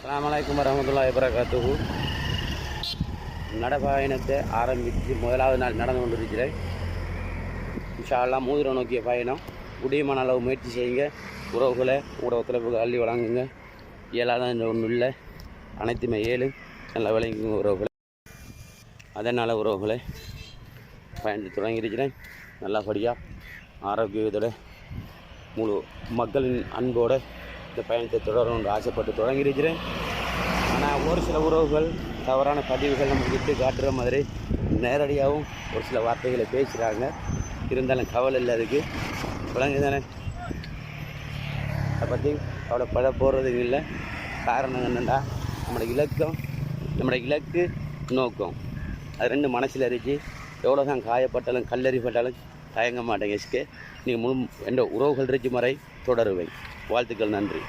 அஸ்ஸலாமு அலைக்கும் வரஹ்மத்துல்லாஹி வபரகாத்துஹு. நடைபயணத்தை ஆரம்பித்து முதலாவது நாள் நடந்து கொண்டிருக்கிறேன். இன்ஷா அல்லாஹ் மூதுரை நோக்கிய பயணம். முடியுமான அளவு முயற்சி செய்யுங்க. உறவுகளை ஒத்துழைப்புகள் அள்ளி வழங்குங்க. இயலாதான் இந்த ஒன்றும் இல்லை, அனைத்துமே ஏழு நல்லா விளங்குங்க உறவுகளை. அதனால் உறவுகளை பயணத்தை தொடங்கியிருக்கிறேன். நல்லபடியாக ஆரோக்கியத்தோட முழு மக்களின் அன்போடு இந்த பயணத்தை தொடரணும்னு ஆசைப்பட்டு தொடங்கியிருக்கிறேன். ஆனால் ஒரு சில உறவுகள் தவறான பதிவுகள் நமக்கு விட்டு காட்டுற மாதிரி நேரடியாகவும் ஒரு சில வார்த்தைகளை பேசுகிறாங்க. இருந்தாலும் கவலை இல்லை, அதுக்கு விளங்கு தானே, அதை பற்றி கவலைப்பட போகிறதுக்கு இல்லை. காரணம் என்னென்னா நம்மளோட இலக்கு நோக்கம் அது ரெண்டு மனசில் இருக்கு. எவ்வளோ தான் காயப்பட்டாலும் கல்லறிப்பட்டாலும் தயங்க மாட்டேங்க. நீங்கள் முழு என்ற உறவுகள் இருக்கு முறை தொடருவேன். வாழ்த்துக்கள், நன்றி.